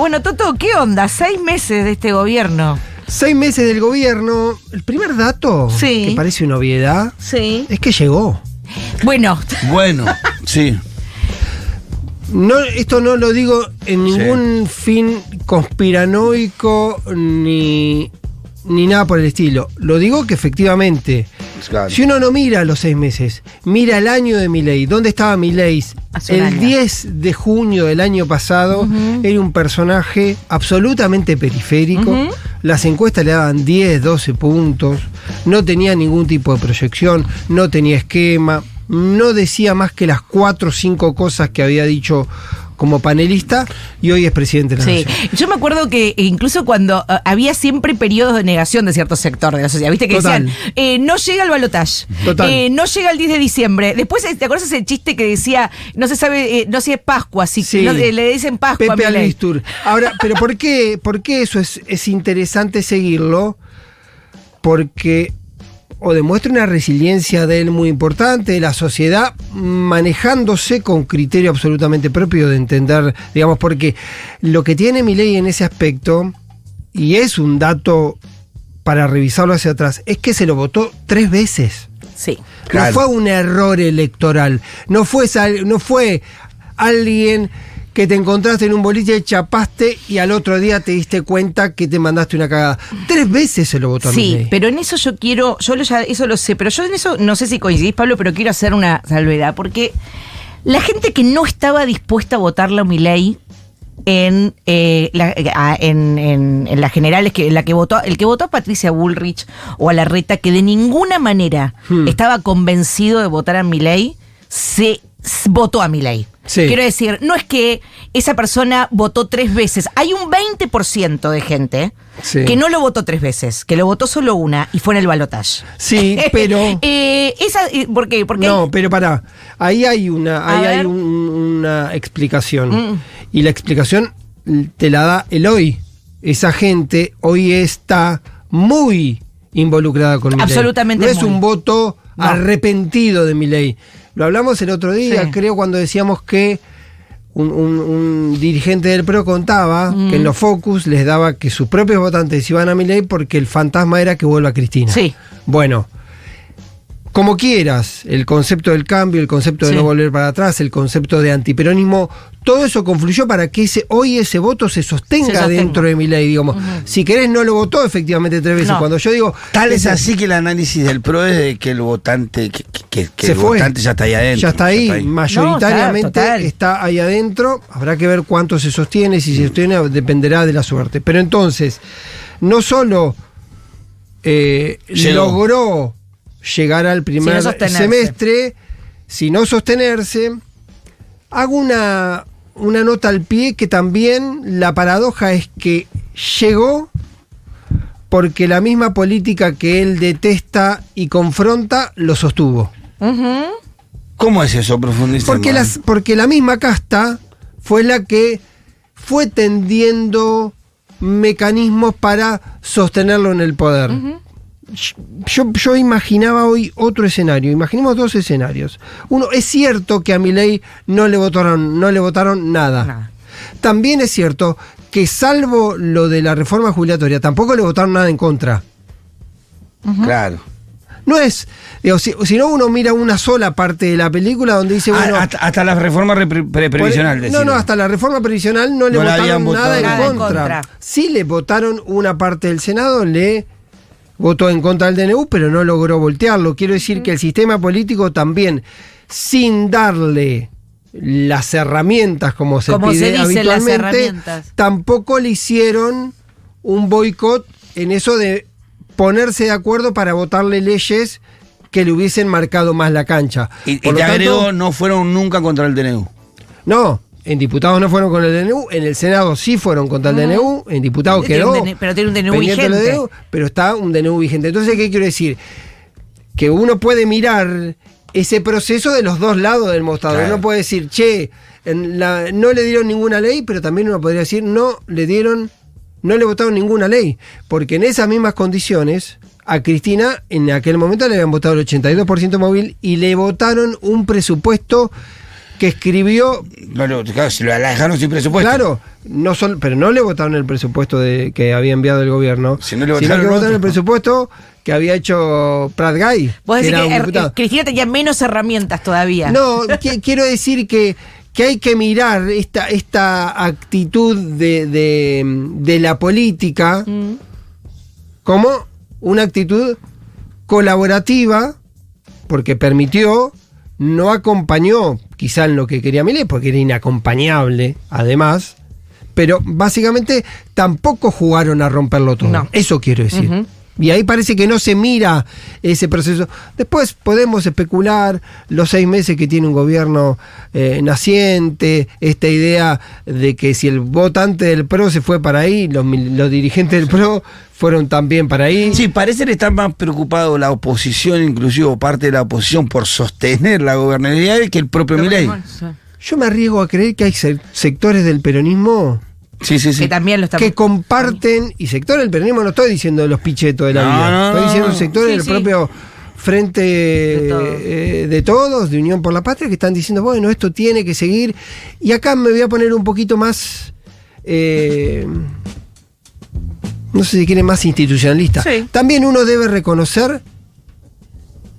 Bueno, Toto, ¿qué onda? 6 meses de este gobierno. 6 meses del gobierno. El primer dato, Sí. que parece una obviedad, Sí. es que llegó. Bueno, Sí. No, esto no lo digo en ningún fin conspiranoico ni nada por el estilo. Lo digo que efectivamente, Claro. si uno no mira los 6 meses, mira el año de Milei. ¿Dónde estaba Milei? Hace un El año. 10 de junio del año pasado era un personaje absolutamente periférico. Las encuestas le daban 10, 12 puntos. No tenía ningún tipo de proyección, no tenía esquema, no decía más que las 4 o 5 cosas que había dicho como panelista, y hoy es presidente de la sí. nación. Yo me acuerdo que incluso cuando había siempre periodos de negación de cierto sector de la sociedad, viste que Total. decían, no llega el balotaje, Total. no llega el 10 de diciembre. Después, ¿te acuerdas ese chiste que decía, no se sabe, no sé si es Pascua, si Sí. no, le dicen Pascua a Pepe Milei? Alistur. Ahora, pero ¿por qué eso es interesante seguirlo? Porque o demuestra una resiliencia de él muy importante, de la sociedad manejándose con criterio absolutamente propio de entender, digamos, porque lo que tiene Milei en ese aspecto, y es un dato para revisarlo hacia atrás, es que se lo votó 3 veces. Sí. Claro. No fue un error electoral, no fue alguien que te encontraste en un boliche, chapaste y al otro día te diste cuenta que te mandaste una cagada. 3 veces se lo votó a Sí, Milei. pero en eso yo quiero, eso lo sé, pero yo en eso no sé si coincidís, Pablo, pero quiero hacer una salvedad, porque la gente que no estaba dispuesta a votarle a Milei en las generales, el que votó a Patricia Bullrich o a Larreta, que de ninguna manera estaba convencido de votar a Milei, se votó a Milei. Sí. Quiero decir, no es que esa persona votó 3 veces. Hay un 20% de gente Sí. que no lo votó 3 veces, que lo votó solo una y fue en el balotaje. Sí, pero... ¿Por qué? Porque No, pero pará. Ahí hay ver. una explicación. Y la explicación te la da el hoy. Esa gente hoy está muy involucrada con Milei. Absolutamente No es muy. un voto No. arrepentido de Milei. Lo hablamos el otro día, Sí. creo, cuando decíamos que un dirigente del PRO contaba que en los Focus les daba que sus propios votantes iban a Milei porque el fantasma era que vuelva Cristina. Sí. Bueno, como quieras, el concepto del cambio, el concepto de Sí. no volver para atrás, el concepto de antiperonismo, todo eso confluyó para que hoy ese voto se sostenga dentro de Milei, digamos. Si querés, no lo votó efectivamente 3 veces. No. Cuando yo digo... Tal es así que el análisis del PRO es de que el votante, que Se el fue. votante ya está ahí adentro. Ya está ahí, mayoritariamente No, total. está ahí adentro. Habrá que ver cuánto se sostiene, si se sostiene dependerá de la suerte. Pero entonces, no solo logró llegar al primer Sino sostenerse. semestre, sino sostenerse. Hago una nota al pie que también la paradoja es que llegó porque la misma política que él detesta y confronta lo sostuvo. ¿Cómo es eso? Profundiza más. Porque la misma casta fue la que fue tendiendo mecanismos para sostenerlo en el poder. Yo imaginaba hoy otro escenario. Imaginemos 2 escenarios. Uno, es cierto que a Milei no le votaron nada. Nada. También es cierto que salvo lo de la reforma jubilatoria, tampoco le votaron nada en contra. Claro. No es, digo, si no uno mira una sola parte de la película donde dice, bueno, hasta la reforma previsional. no, hasta la reforma previsional no le No la votaron habían votado. nada Nada en en contra. contra. Sí le votaron una parte del Senado, le votó en contra del DNU, pero no logró voltearlo. Quiero decir que el sistema político también, sin darle las herramientas como se Como pide se dicen las habitualmente, herramientas. tampoco le hicieron un boicot en eso de ponerse de acuerdo para votarle leyes que le hubiesen marcado más la cancha. Y Por te lo tanto, agrego, no fueron nunca contra el DNU. no, en diputados no fueron con el DNU, en el Senado sí fueron contra el DNU, en diputados Tiene quedó. un DNU, pero tiene un DNU pendiente del vigente. DNU, pero está un DNU vigente. Entonces, ¿qué quiero decir? Que uno puede mirar ese proceso de los dos lados del mostrador. Claro. Uno puede decir, no le dieron ninguna ley, pero también uno podría decir, no le votaron ninguna ley. Porque en esas mismas condiciones, a Cristina en aquel momento le habían votado el 82% móvil y le votaron un presupuesto que escribió. Claro, si lo dejaron sin presupuesto. Claro, pero no le votaron el presupuesto que había enviado el gobierno, Si no le sino votaron que el votaron otro. el presupuesto que había hecho Prat Guy. Vos que decís era que un diputado. Cristina tenía menos herramientas todavía. No, quiero decir que hay que mirar esta actitud de la política como una actitud colaborativa, porque permitió, no acompañó quizá en lo que quería Milei, porque era inacompañable, además, pero básicamente tampoco jugaron a romperlo todo. No. Eso quiero decir. Ujú. Y ahí parece que no se mira ese proceso. Después podemos especular los 6 meses que tiene un gobierno naciente, esta idea de que si el votante del PRO se fue para ahí, los dirigentes del PRO fueron también para ahí. Sí, parece estar más preocupado la oposición, inclusive o parte de la oposición, por sostener la gobernabilidad que el propio Milei. Yo me arriesgo a creer que hay sectores del peronismo Sí. Que también lo está... que comparten, y sectores del peronismo, no estoy diciendo los pichetos de la No, vida, no, estoy no, diciendo no. sectores Sí, del sí. propio Frente de todos, de Unión por la Patria, que están diciendo, bueno, esto tiene que seguir. Y acá me voy a poner un poquito más, no sé si quieren, más institucionalista. Sí. También uno debe reconocer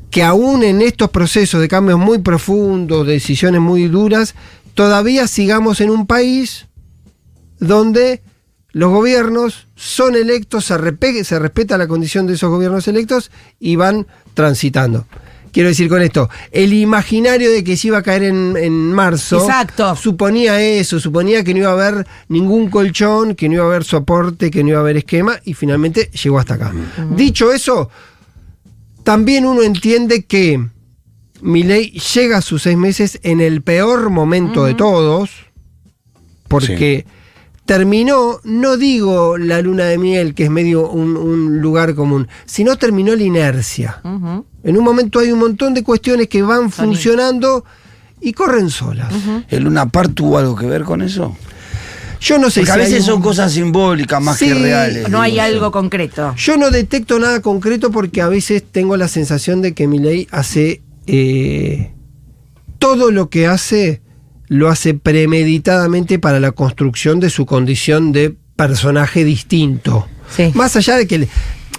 que aún en estos procesos de cambios muy profundos, decisiones muy duras, todavía sigamos en un país donde los gobiernos son electos, se respeta la condición de esos gobiernos electos y van transitando. Quiero decir con esto, el imaginario de que se iba a caer en marzo, Exacto. suponía eso, suponía que no iba a haber ningún colchón, que no iba a haber soporte, que no iba a haber esquema, y finalmente llegó hasta acá. Dicho eso, también uno entiende que Milei llega a sus 6 meses en el peor momento de todos, porque terminó, no digo la luna de miel, que es medio un lugar común, sino terminó la inercia. Ujú. En un momento hay un montón de cuestiones que van funcionando y corren solas. ¿El Luna Park tuvo algo que ver con eso? Yo no sé Porque a si hay veces son un- cosas simbólicas más Sí, que reales. No hay digo yo. algo concreto. Yo no detecto nada concreto porque a veces tengo la sensación de que Milei hace todo lo que hace, lo hace premeditadamente para la construcción de su condición de personaje distinto. Sí. Más allá de que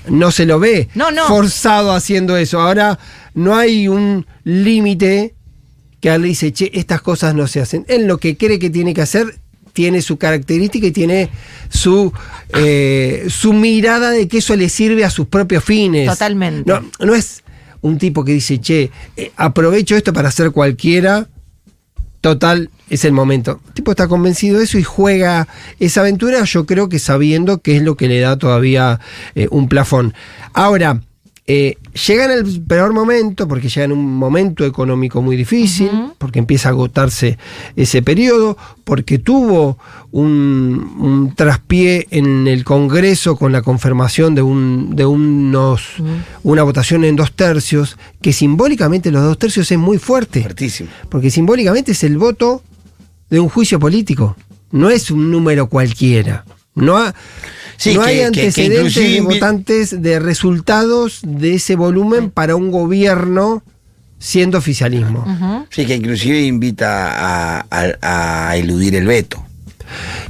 no se lo ve No. forzado haciendo eso. Ahora no hay un límite que a él le dice, che, estas cosas no se hacen. Él lo que cree que tiene que hacer tiene su característica y tiene su mirada de que eso le sirve a sus propios fines. Totalmente. No es un tipo que dice, che, aprovecho esto para hacer cualquiera, total, es el momento. El tipo está convencido de eso y juega esa aventura, yo creo que sabiendo que es lo que le da todavía un plafón. Ahora, llega en el peor momento, porque llega en un momento económico muy difícil, porque empieza a agotarse ese periodo, porque tuvo un traspié en el Congreso con la confirmación de una votación en 2/3, que simbólicamente los 2/3 es muy fuerte, Fuertísimo. porque simbólicamente es el voto de un juicio político, no es un número cualquiera. Sí, No que- hay que antecedentes inclusive de votantes de resultados de ese volumen para un gobierno siendo oficialismo. Sí, que inclusive invita a eludir el veto.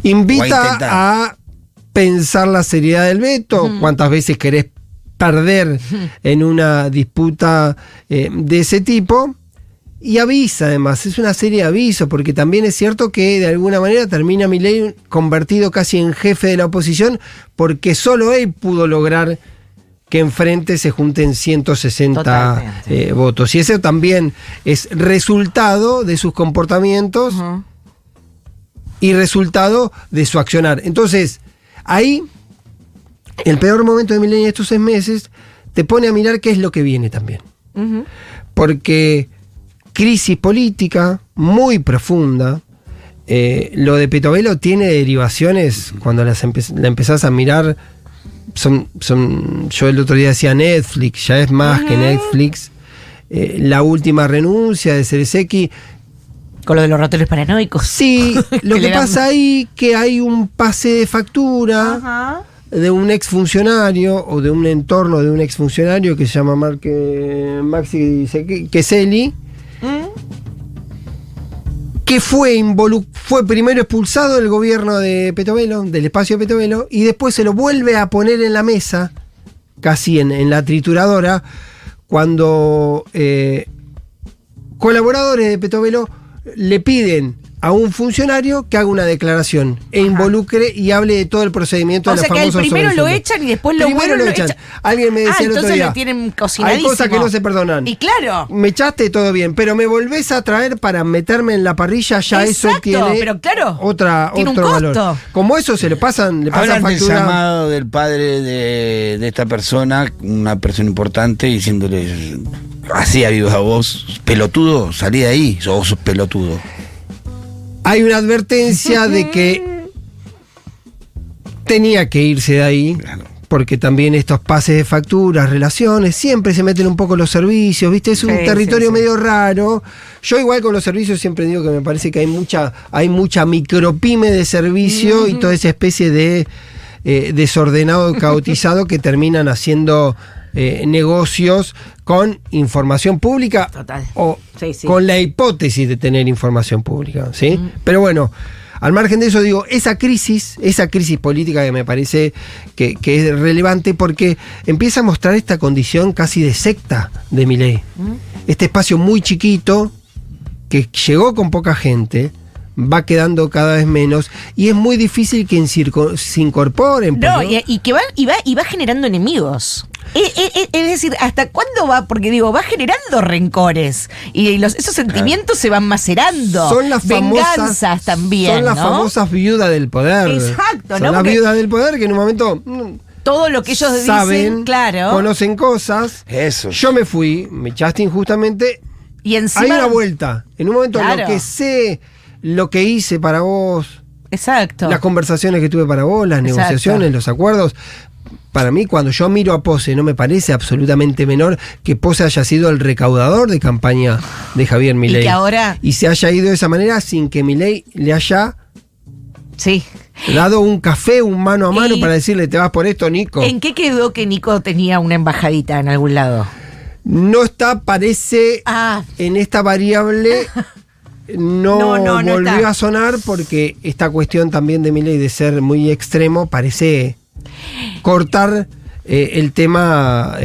Invita O a intentar. a pensar la seriedad del veto, cuántas veces querés perder en una disputa de ese tipo. Y avisa, además, es una serie de avisos, porque también es cierto que de alguna manera termina Milei convertido casi en jefe de la oposición, porque solo él pudo lograr que enfrente se junten 160 Totalmente. votos. Y eso también es resultado de sus comportamientos y resultado de su accionar. Entonces, ahí, el peor momento de Milei en estos 6 meses te pone a mirar qué es lo que viene también. Porque crisis política muy profunda. Lo de Petovelo tiene derivaciones cuando la empezás a mirar. Yo el otro día decía Netflix, ya es más que Netflix. La última renuncia de Ceresecki. Con lo de los ratones paranoicos. Sí, lo Que que le dan- pasa ahí que hay un pase de factura Ajá. de un exfuncionario o de un entorno de un exfuncionario que se llama Maxi Queseli, que fue primero expulsado del gobierno de Petovelo, del espacio de Petovelo, y después se lo vuelve a poner en la mesa, casi en la trituradora, cuando colaboradores de Petovelo le piden a un funcionario que haga una declaración e involucre y hable de todo el procedimiento de los famosos sobresueldos. O sea que el primero lo sobresueldos. echan y después lo Primero vuelven lo echan. Alguien me decía el otro entonces día, lo tienen hay cocinadísimo. cosas que no se perdonan. Y claro. Me echaste todo bien, pero me volvés a traer para meterme en la parrilla, ya eso Exacto, tiene pero claro, otro tiene un costo. valor. Como eso se le pasan Hablan del factura. llamado del padre de esta persona, una persona importante, diciéndole, así a viva voz, pelotudo, salí de ahí, sos pelotudo. Hay una advertencia de que tenía que irse de ahí, Claro. porque también estos pases de facturas, relaciones, siempre se meten un poco los servicios, ¿viste? Es un Sí, territorio sí, sí. medio raro. Yo igual con los servicios siempre digo que me parece que hay mucha micropyme de servicio y toda esa especie de desordenado, caotizado que terminan haciendo negocios con información pública Total. o Sí, sí. con la hipótesis de tener información pública, ¿sí? Pero bueno, al margen de eso digo, esa crisis política que me parece que es relevante porque empieza a mostrar esta condición casi de secta de Milei. Este espacio muy chiquito que llegó con poca gente, va quedando cada vez menos y es muy difícil que se incorporen. No, pues, ¿no? y que va generando enemigos. Es decir, ¿hasta cuándo va? Porque digo, va generando rencores. Y esos sentimientos se van macerando. Son las venganzas famosas, también. son las ¿no? famosas viudas del poder. Exacto, son ¿no? las Porque viudas del poder que en un momento todo lo que ellos saben, dicen, claro. conocen cosas. Eso. Yo me fui, me echaste injustamente. Y encima. Hay una vuelta. En un momento Claro. lo que sé, lo que hice para vos, Exacto. las conversaciones que tuve para vos, las Exacto. negociaciones, los acuerdos. Para mí, cuando yo miro a Pose, no me parece absolutamente menor que Pose haya sido el recaudador de campaña de Javier Milei. Y que ahora. Y se haya ido de esa manera sin que Milei le haya Sí. dado un café, un mano a mano ¿Y para decirle, te vas por esto, Nico. ¿En qué quedó que Nico tenía una embajadita en algún lado? No está, parece, Ah, en esta variable. No, No volvió está. a sonar porque esta cuestión también de Milei de ser muy extremo parece cortar el tema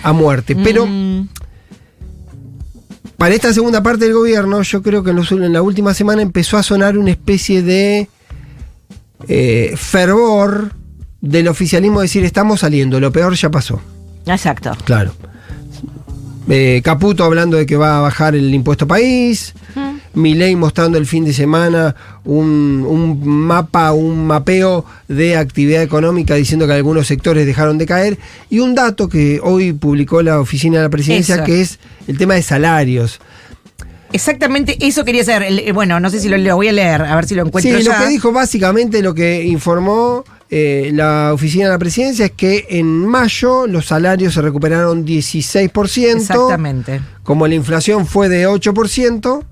a muerte. Pero para esta segunda parte del gobierno, yo creo que en la última semana empezó a sonar una especie de fervor del oficialismo, decir, estamos saliendo, lo peor ya pasó. exacto. Claro. Caputo hablando de que va a bajar el impuesto país. Milei mostrando el fin de semana un mapeo de actividad económica diciendo que algunos sectores dejaron de caer. Y un dato que hoy publicó la oficina de la presidencia, Eso. que es el tema de salarios. Exactamente eso quería hacer. Bueno, no sé si lo voy a leer, a ver si lo encuentro Sí, ya. lo que dijo básicamente, lo que informó la oficina de la presidencia es que en mayo los salarios se recuperaron 16%. Exactamente. Como la inflación fue de 8%,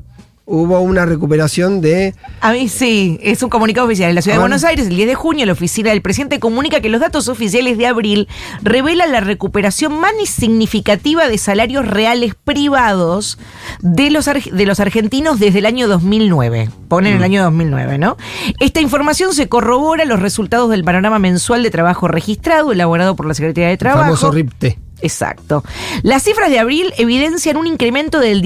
hubo una recuperación de... A mí sí, es un comunicado oficial. En la Ciudad de A ver. Buenos Aires, el 10 de junio, la oficina del presidente comunica que los datos oficiales de abril revelan la recuperación más significativa de salarios reales privados de los argentinos desde el año 2009. Ponen el año 2009, ¿no? Esta información se corrobora los resultados del panorama mensual de trabajo registrado elaborado por la Secretaría de El Trabajo. famoso RIPTE. Exacto. Las cifras de abril evidencian un incremento del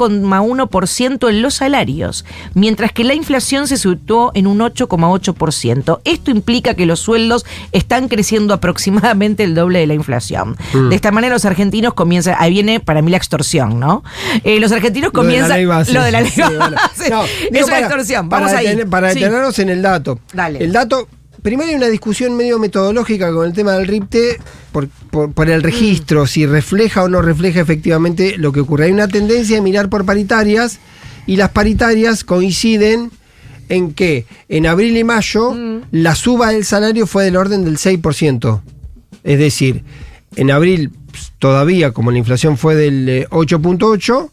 16,1% en los salarios, mientras que la inflación se situó en un 8,8%. Esto implica que los sueldos están creciendo aproximadamente el doble de la inflación. De esta manera los argentinos comienzan, ahí viene para mí la extorsión, ¿no? Los argentinos Lo de la comienzan... ley base. Lo de la ley Sí, base. bueno. No, Es digo, una extorsión, vamos para ahí. Para Sí. detenernos en el dato. Dale. El dato, primero hay una discusión medio metodológica con el tema del RIPTE por el registro, si refleja o no refleja efectivamente lo que ocurre. Hay una tendencia de mirar por paritarias y las paritarias coinciden en que en abril y mayo la suba del salario fue del orden del 6%. Es decir, en abril todavía, como la inflación fue del 8.8,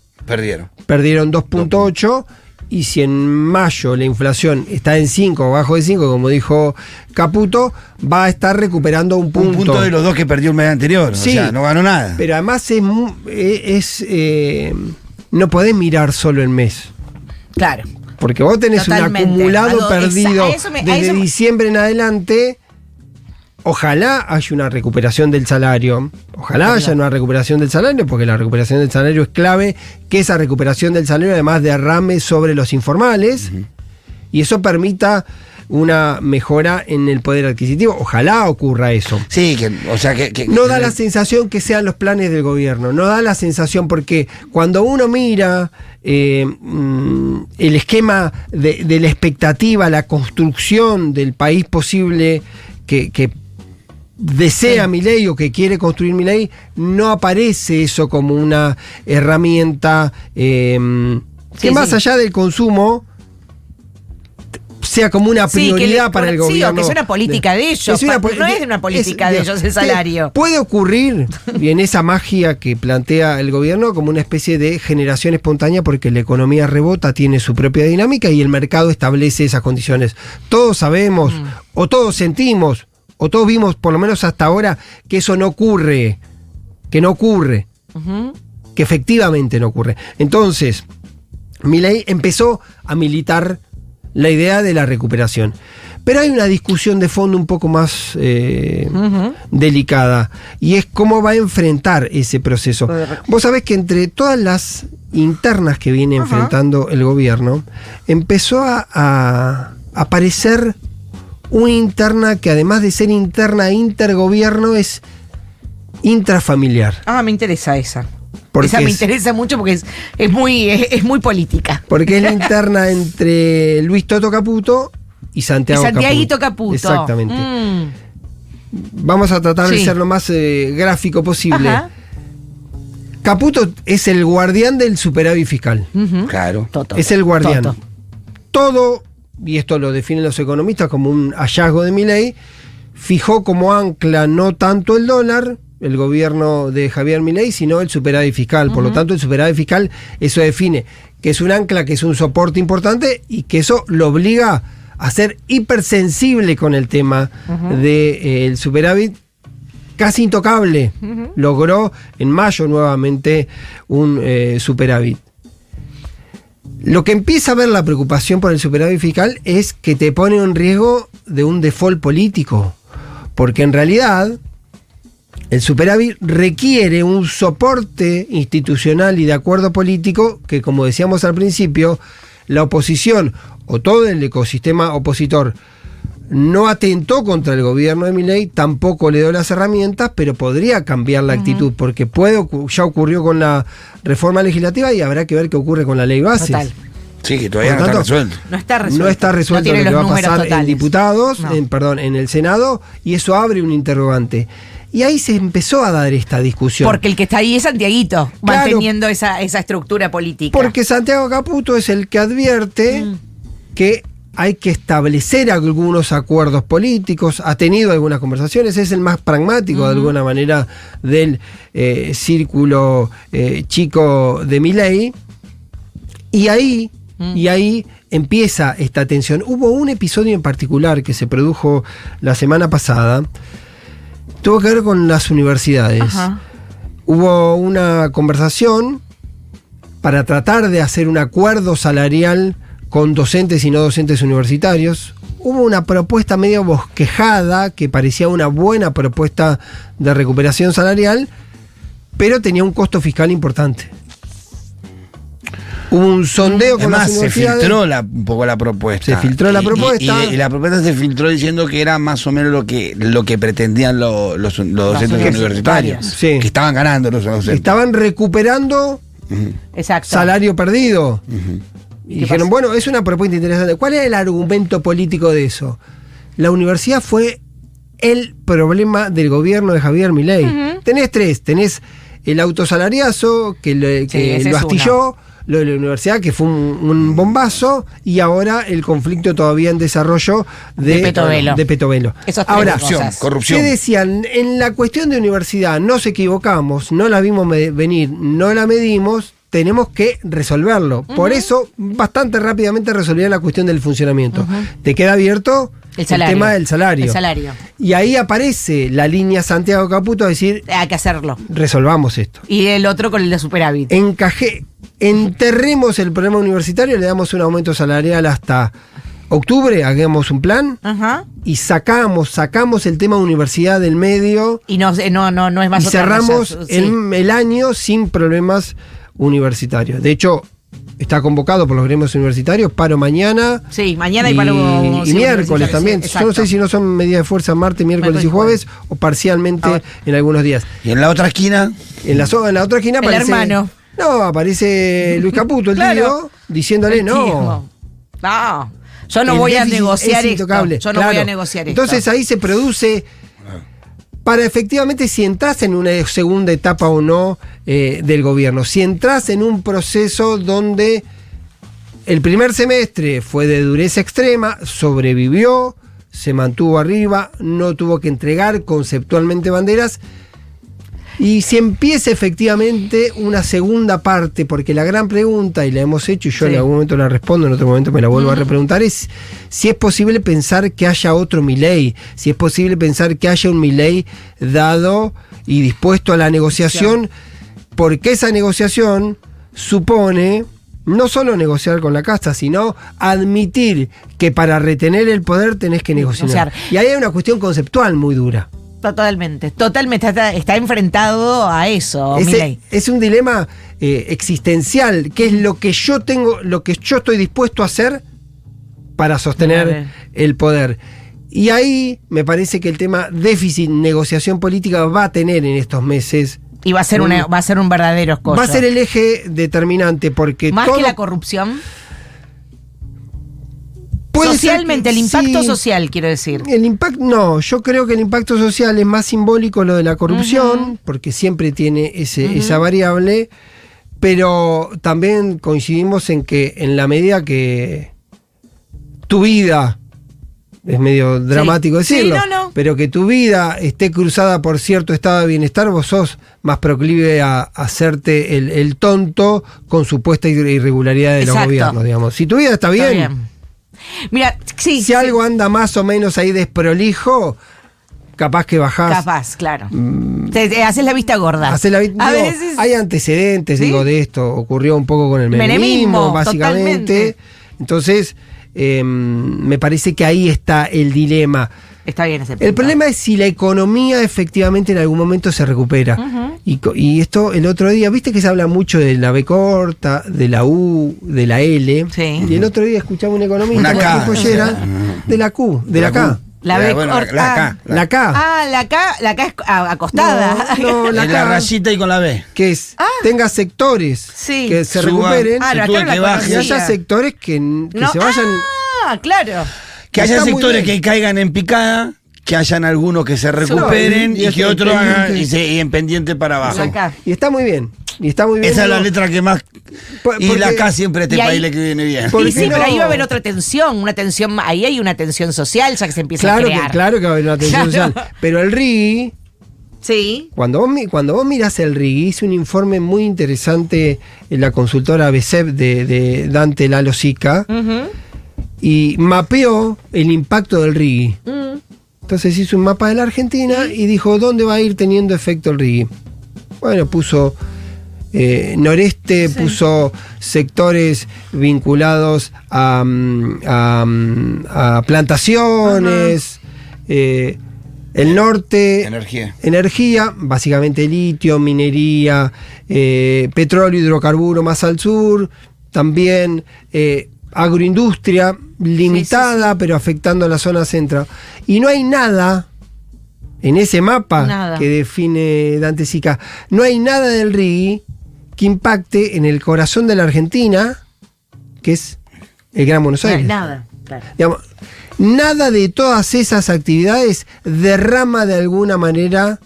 perdieron 2.8, y si en mayo la inflación está en 5 o bajo de 5, como dijo Caputo, va a estar recuperando un punto. Un punto de los dos que perdió el mes anterior. Sí, o sea, no ganó nada. Pero además no podés mirar solo el mes. Claro. Porque vos tenés Totalmente. un acumulado perdido a eso desde diciembre en adelante. Ojalá haya una recuperación del salario. Ojalá haya una recuperación del salario, porque la recuperación del salario es clave, que esa recuperación del salario además derrame sobre los informales, y eso permita una mejora en el poder adquisitivo. Ojalá ocurra eso. Sí, No da la sensación que sean los planes del gobierno, no da la sensación, porque cuando uno mira el esquema de la expectativa, la construcción del país posible que desea Milei o que quiere construir Milei, no aparece eso como una herramienta que más allá del consumo sea como una prioridad para el gobierno. Sí, o que es una política de ellos. No es una política de ellos el salario. Puede ocurrir, y en esa magia que plantea el gobierno, como una especie de generación espontánea, porque la economía rebota, tiene su propia dinámica y el mercado establece esas condiciones. Todos sabemos, o todos sentimos, o todos vimos, por lo menos hasta ahora, que eso no ocurre. Que no ocurre. Que efectivamente no ocurre. Entonces, Milei empezó a militar la idea de la recuperación. Pero hay una discusión de fondo un poco más delicada, y es cómo va a enfrentar ese proceso. Vos sabés que entre todas las internas que viene enfrentando el gobierno, empezó a aparecer una interna que, además de ser interna intergobierno, es intrafamiliar. Me interesa esa. Esa me interesa mucho porque es muy política. Porque es la interna entre Luis Toto Caputo y Santiaguito Caputo. Exactamente. Vamos a tratar de ser lo más gráfico posible. Caputo es el guardián del superávit fiscal. Claro. Es el guardián. Todo, y esto lo definen los economistas como un hallazgo de Milei, fijó como ancla no tanto el dólar, el gobierno de Javier Milei, sino el superávit fiscal. Por lo tanto, el superávit fiscal, eso define que es un ancla, que es un soporte importante, y que eso lo obliga a ser hipersensible con el tema del superávit, casi intocable. Logró en mayo nuevamente un superávit. Lo que empieza a ver la preocupación por el superávit fiscal es que te pone en riesgo de un default político, porque en realidad el superávit requiere un soporte institucional y de acuerdo político que, como decíamos al principio, la oposición o todo el ecosistema opositor no atentó contra el gobierno de Milei, tampoco le dio las herramientas, pero podría cambiar la actitud, porque ya ocurrió con la reforma legislativa y habrá que ver qué ocurre con la ley base. Total. Sí, que todavía no está resuelto. No está resuelto. No está resuelto lo que va a pasar totales en diputados, en el Senado, y eso abre un interrogante. Y ahí se empezó a dar esta discusión. Porque el que está ahí es Santiaguito, manteniendo esa estructura política. Porque Santiago Caputo es el que advierte que hay que establecer algunos acuerdos políticos, ha tenido algunas conversaciones, es el más pragmático de alguna manera del círculo chico de Milei, y ahí empieza esta tensión. Hubo un episodio en particular que se produjo la semana pasada, tuvo que ver con las universidades. Hubo una conversación para tratar de hacer un acuerdo salarial con docentes y no docentes universitarios. Hubo una propuesta medio bosquejada que parecía una buena propuesta de recuperación salarial, pero tenía un costo fiscal importante. Hubo un sondeo con las universidades. Se filtró un poco la propuesta. Se filtró la propuesta. Y la propuesta se filtró diciendo que era más o menos lo que pretendían los docentes universitarios. Sí. Que estaban ganando los docentes. Estaban recuperando salario perdido. Y dijeron, bueno, es una propuesta interesante. ¿Cuál es el argumento político de eso? La universidad fue el problema del gobierno de Javier Milei. Tenés tres. Tenés el autosalariazo que lo astilló, lo de la universidad, que fue un bombazo, y ahora el conflicto todavía en desarrollo de Petovelo. Ahora, corrupción. ¿Qué decían? En la cuestión de universidad nos equivocamos, no la vimos venir, no la medimos, tenemos que resolverlo. Por eso, bastante rápidamente resolvieron la cuestión del funcionamiento. Te queda abierto el tema del salario. Y ahí aparece la línea Santiago Caputo a decir, hay que hacerlo. Resolvamos esto. Y el otro con el de superávit. enterremos el problema universitario, le damos un aumento salarial hasta octubre, hagamos un plan Ajá. y sacamos el tema universidad del medio Y no es más y otra cerramos cosa, sí. el año sin problemas universitarios. De hecho, está convocado por los gremios universitarios paro mañana. Sí, mañana y paro y miércoles también. Sí, Yo no sé si no son medidas de fuerza martes, miércoles y jueves o parcialmente en algunos días. Y en la otra esquina, En la otra esquina El aparece. hermano. No, aparece Luis Caputo, el Claro. tío, diciéndole El no. tío. No, yo no el voy a déficit negociar es intocable. esto. Yo no Claro. voy a negociar esto. Entonces ahí se produce. Para efectivamente si entras en una segunda etapa o no del gobierno, si entras en un proceso donde el primer semestre fue de dureza extrema, sobrevivió, se mantuvo arriba, no tuvo que entregar conceptualmente banderas, y si empieza efectivamente una segunda parte, porque la gran pregunta, y la hemos hecho y yo Sí. en algún momento la respondo, en otro momento me la vuelvo a repreguntar, es si es posible pensar que haya otro Milei, si es posible pensar que haya un Milei dado y dispuesto a la negociación, porque esa negociación supone no solo negociar con la casta, sino admitir que para retener el poder tenés que negociar. Negociar. Y ahí hay una cuestión conceptual muy dura. Totalmente está enfrentado a eso, Milei. Es un dilema existencial, que es lo que yo tengo, lo que yo estoy dispuesto a hacer para sostener Vale. el poder. Y ahí me parece que el tema déficit, negociación política va a tener en estos meses. Y va a ser un verdadero escollo. Va a ser el eje determinante porque Más todo que la corrupción. puede ser Socialmente, que- el impacto sí. social, quiero decir. El impacto, no, yo creo que el impacto social es más simbólico lo de la corrupción, porque siempre tiene esa variable, pero también coincidimos en que en la medida que tu vida, es medio dramático Sí, decirlo, no. pero que tu vida esté cruzada por cierto estado de bienestar, vos sos más proclive a hacerte el tonto con supuesta irregularidad de los Exacto. gobiernos, digamos. Si tu vida está bien. Mira, sí. Si algo anda más o menos ahí desprolijo, capaz que bajás. Capaz, claro. Te haces la vista gorda. Hacés la A digo, veces. hay antecedentes, ¿Sí? digo, de esto. Ocurrió un poco con el Menemismo, menemismo, básicamente. totalmente. Entonces, me parece que ahí está el dilema. Está bien ese punto. El problema es si la economía efectivamente en algún momento se recupera. Y esto el otro día, viste que se habla mucho de la B corta, de la U, de la L. Sí. Y el otro día escuchaba un economista, Una K. Martín Pollera, de la Q, de la K. La B bueno, corta. la K. La K. Ah, la K es acostada. No, la la K, rayita y con la B. que es tenga sectores Sí. que se Suba. recuperen Ah, no, Tú, acá no que la baje. y conocía. haya sectores que No, se vayan. Ah, claro. Que haya Está muy sectores bien. que caigan en picada, que hayan algunos que se recuperen y y que en otros hagan pendiente. y en pendiente para abajo. La K. Y está muy bien. Y está muy bien. Esa es la digo, letra que más. Y porque- la K siempre a este y ahí- país le viene bien. ¿Por Y qué sí, pero no? ahí va a haber otra tensión, ahí hay una tensión social ya que se empieza Claro a que, crear. claro que va a haber una tensión Claro. social. Pero el RIGI, Sí. cuando vos mirás el RIGI, hice un informe muy interesante en la consultora BCEP de Dante Lalo Sica Ujú. y mapeó el impacto del RIGI. Entonces hizo un mapa de la Argentina y dijo dónde va a ir teniendo efecto el RIGI. Bueno, puso noreste, puso sectores vinculados a plantaciones, el norte, energía, básicamente litio, minería, petróleo, hidrocarburo más al sur, también agroindustria limitada, pero afectando a la zona central. Y no hay nada en ese mapa Nada. que define Dante Sica, no hay nada del RIGI que impacte en el corazón de la Argentina, que es el Gran Buenos Aires. Nada, claro. Digamos, nada de todas esas actividades derrama de alguna manera.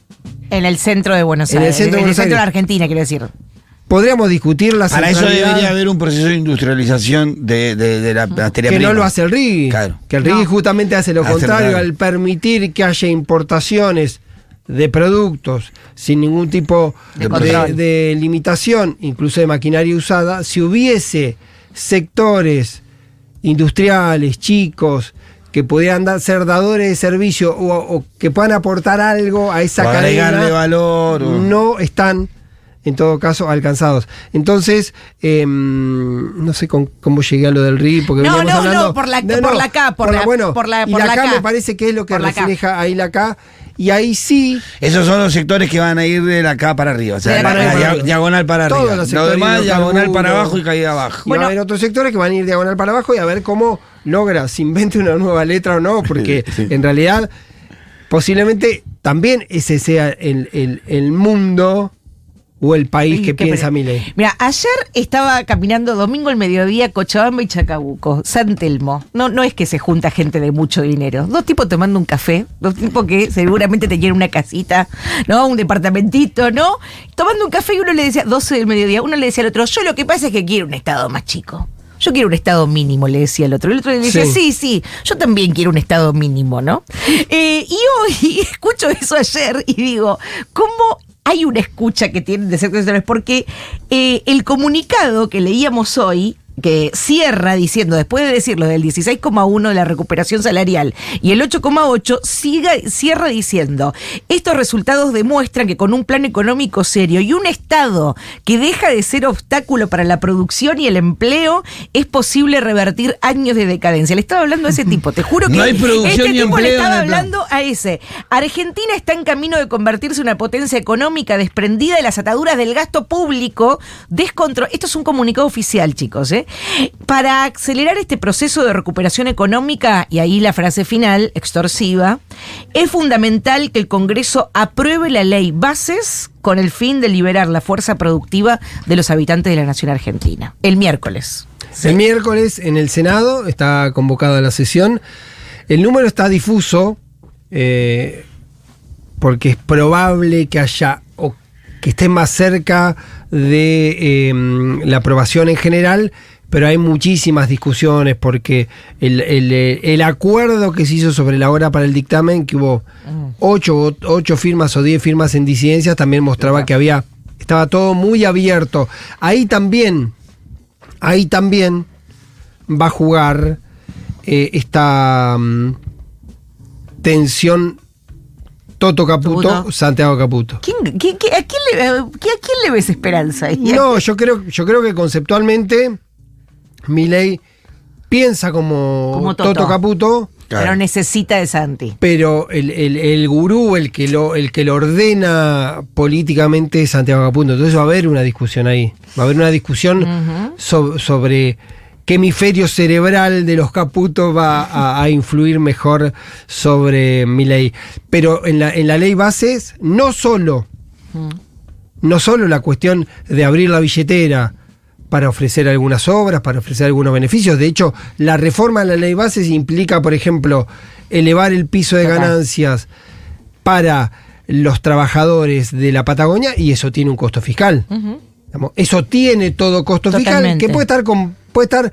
En el centro de Buenos En el Aires. centro de en el Buenos centro de Aires. Argentina, quiero decir. Podríamos discutir la Para eso centralidad debería haber un proceso de industrialización de la materia que prima. no lo hace el RIGI. Claro. Que el RIGI No. justamente hace lo Hace contrario, lo al permitir que haya importaciones de productos sin ningún tipo De control. de limitación, incluso de maquinaria usada. Si hubiese sectores industriales, chicos, que pudieran ser dadores de servicio o que puedan aportar algo a esa O agregarle cadena, valor. no están en todo caso, alcanzados. Entonces, no sé cómo llegué a lo del RI, porque No, veníamos no, hablando. no, por la K, y la K me parece que es lo que Por la K. refleja ahí la K. Y ahí sí. Esos son los sectores que van a ir de la K para arriba. O sea, De la K la para arriba. diagonal para Todos arriba. los Lo sectores demás, diagonal para hidrocarburos. abajo y caída abajo. Y va Bueno. a haber otros sectores que van a ir diagonal para abajo y a ver cómo logra, si invente una nueva letra o no, porque Sí. en realidad posiblemente también ese sea el mundo o el país que piensa Milei. Mira, ayer estaba caminando domingo al mediodía Cochabamba y Chacabuco, San Telmo. No es que se junta gente de mucho dinero. Dos tipos tomando un café, dos tipos que seguramente tenían una casita, ¿no? Un departamentito, ¿no? Tomando un café y uno le decía, 12 del mediodía, uno le decía al otro, yo lo que pasa es que quiero un estado más chico. Yo quiero un estado mínimo, le decía el otro. El otro le decía, sí, yo también quiero un estado mínimo, ¿no? Y hoy escucho eso ayer y digo, ¿cómo hay una escucha que tienen de sectores? Porque el comunicado que leíamos hoy, que cierra diciendo, después de decirlo del 16,1 de la recuperación salarial y el 8,8, cierra diciendo, estos resultados demuestran que con un plan económico serio y un Estado que deja de ser obstáculo para la producción y el empleo, es posible revertir años de decadencia. Le estaba hablando a ese tipo, te juro que No hay producción este ni tipo le empleo estaba en el plan. hablando a ese. Argentina está en camino de convertirse en una potencia económica desprendida de las ataduras del gasto público, Esto es un comunicado oficial, chicos, ¿eh? Para acelerar este proceso de recuperación económica, y ahí la frase final, extorsiva, es fundamental que el Congreso apruebe la ley Bases con el fin de liberar la fuerza productiva de los habitantes de la nación argentina. El miércoles. El miércoles en el Senado está convocada la sesión. El número está difuso porque es probable que haya o que esté más cerca de la aprobación en general, pero hay muchísimas discusiones porque el acuerdo que se hizo sobre la hora para el dictamen, que hubo 8 firmas o 10 firmas en disidencias, también mostraba que estaba todo muy abierto. Ahí también va a jugar esta tensión Toto Caputo, Santiago Caputo. ¿A quién le ves esperanza ahí? No, yo creo que conceptualmente Milei piensa como Toto Caputo, Pero necesita de Santi. pero el gurú, el que lo ordena políticamente es Santiago Caputo. Entonces va a haber una discusión ahí. Va a haber una discusión sobre qué hemisferio cerebral de los Caputos va a influir mejor sobre Milei. Pero en la ley Bases, no solo la cuestión de abrir la billetera para ofrecer algunas obras, para ofrecer algunos beneficios. De hecho, la reforma de la ley Bases implica, por ejemplo, elevar el piso de ganancias para los trabajadores de la Patagonia, y eso tiene un costo fiscal. Digamos, eso tiene todo costo fiscal que puede estar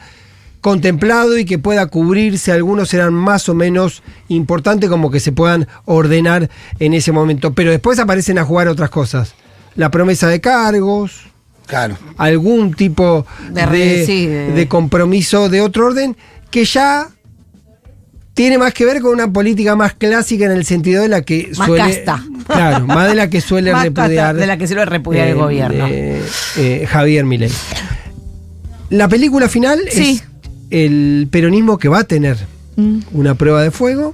contemplado y que pueda cubrirse. Algunos serán más o menos importantes, como que se puedan ordenar en ese momento. Pero después aparecen a jugar otras cosas. La promesa de cargos, Claro. algún tipo de compromiso de otro orden, que ya tiene más que ver con una política más clásica, en el sentido de la que Más casta. Claro, más de la que suele Más repudiar. de la que suele repudiar el gobierno. Javier Milei. La película final es el peronismo, que va a tener una prueba de fuego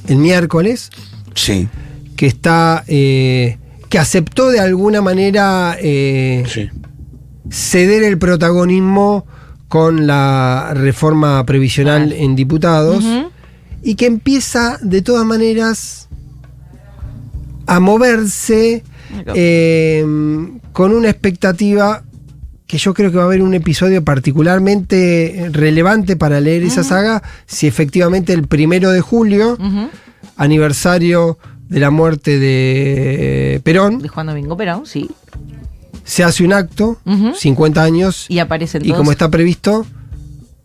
el miércoles, Sí. que está que aceptó de alguna manera Sí. ceder el protagonismo con la reforma previsional en diputados, y que empieza de todas maneras a moverse con una expectativa que yo creo que va a haber un episodio particularmente relevante para leer esa saga, si efectivamente el 1 de julio, aniversario de la muerte de Perón, De Juan Domingo Perón, sí. se hace un acto, 50 años, Y aparecen y todos. como está previsto,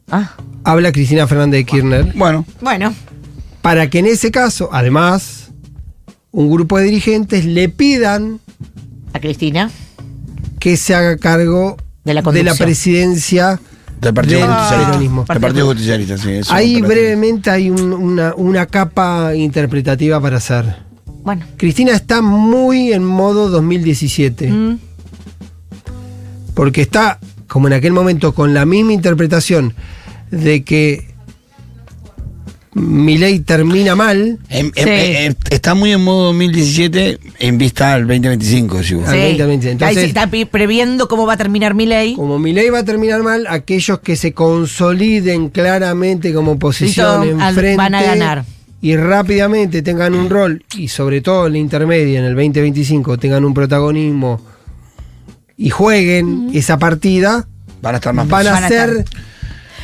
Ah, habla Cristina Fernández de Kirchner, Bueno, bueno. para que en ese caso, además, un grupo de dirigentes le pidan A Cristina. que se haga cargo De la de la conducción. presidencia del Partido del Justicialista. peronismo. Del Partido Justicialista, sí. eso Ahí para- brevemente hay una capa interpretativa para hacer. Bueno. Cristina está muy en modo 2017. porque está, como en aquel momento, con la misma interpretación de que Milei termina mal. Está muy en modo 2017 en vista al 2025, Sí. Al 2020. Entonces, Ahí se está previendo cómo va a terminar Milei. como Milei va a terminar mal, aquellos que se consoliden claramente como oposición Sí, enfrente van a ganar. y rápidamente tengan un rol, y sobre todo en la intermedia, en el 2025, tengan un protagonismo y jueguen esa partida, van a estar más van Van a a ser estar.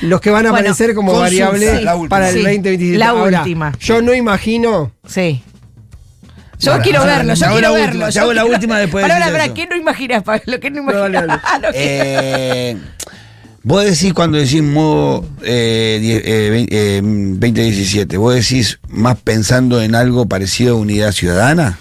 los que van a Bueno, aparecer como consulta, variable la última. para el Sí, 2027. la Ahora, última. yo no imagino. Sí. Yo Bueno, quiero o sea, verlo, te yo hago quiero la verlo. última, te yo hago la quiero- última después Pará, decís pará, eso. ¿qué no imaginas, Pablo? ¿Qué no Dale, imaginas? dale. Vos decís cuando decís modo 2017, vos decís más pensando en algo parecido a Unidad Ciudadana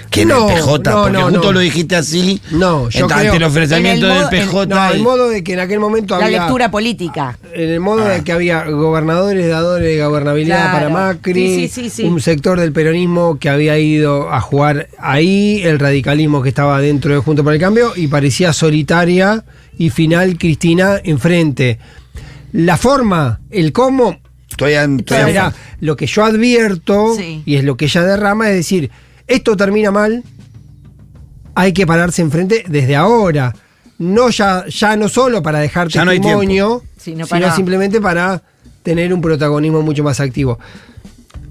que en No, el PJ, no, porque no, justo no. lo dijiste así, No, yo ante creo- el ofrecimiento en el del modo- PJ. No, el y- modo de que en aquel momento La había. lectura política. En el modo de que había gobernadores, dadores de gobernabilidad Claro. para Macri, Sí. un sector del peronismo que había ido a jugar ahí, el radicalismo que estaba dentro de Juntos por el Cambio, y parecía solitaria y final Cristina enfrente. La forma, el cómo, Todavía mirá, lo que yo advierto, Sí. y es lo que ella derrama, es decir, esto termina mal, hay que pararse enfrente desde ahora. No ya no solo para dejar Ya no hay testimonio, Sino sino para- simplemente para tener un protagonismo mucho más activo.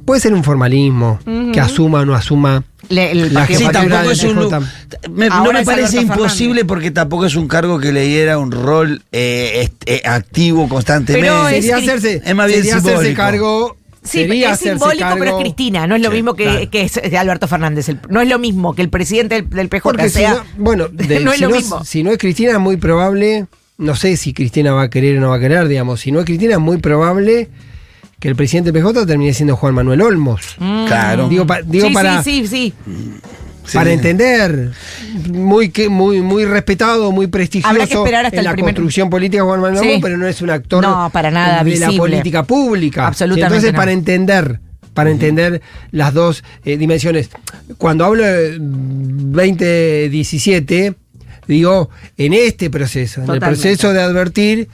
Puede ser un formalismo, que asuma o no asuma. El La partido Sí, jefatura tampoco del es un. PJ. No Ahora me es parece Alberto imposible Fernández. porque tampoco es un cargo que le diera un rol activo constantemente. Pero Sería Cris- hacerse, es más bien sería hacerse simbólico. cargo. Sí, sería es hacerse simbólico, cargo, pero es Cristina. No es lo Sí, mismo que, claro. que es de Alberto Fernández. No es lo mismo que el presidente del PJ Porque si sea. no, bueno, no es si lo no, mismo. si no es Cristina, es muy probable. No sé si Cristina va a querer o no va a querer, digamos. Si no es Cristina, es muy probable que el presidente PJ termine siendo Juan Manuel Olmos. Claro. Digo, Sí, para, sí. Sí. para entender. Muy respetado, muy prestigioso Habrá que esperar hasta en el la primer- construcción política Juan Manuel Sí. Olmos, pero no es un actor No, para nada de la visible. política pública. Absolutamente Entonces, no. para entender las dos dimensiones. Cuando hablo de 2017, digo, en este proceso, en el Totalmente. proceso de advertir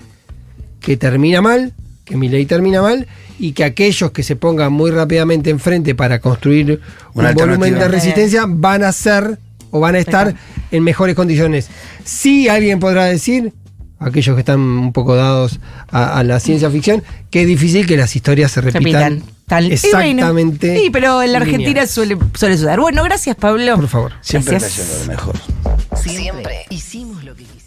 que termina mal, que Milei termina mal, y que aquellos que se pongan muy rápidamente enfrente para construir Una un volumen alternativa. de resistencia van a ser o van a estar en mejores condiciones. Sí, alguien podrá decir, aquellos que están un poco dados a la ciencia ficción, que es difícil que las historias se repitan exactamente. Y bueno, sí, pero en la Argentina lineales. suele suceder. Bueno, gracias, Pablo. Por favor. Siempre Gracias. está haciendo lo mejor. Siempre hicimos lo que quisimos.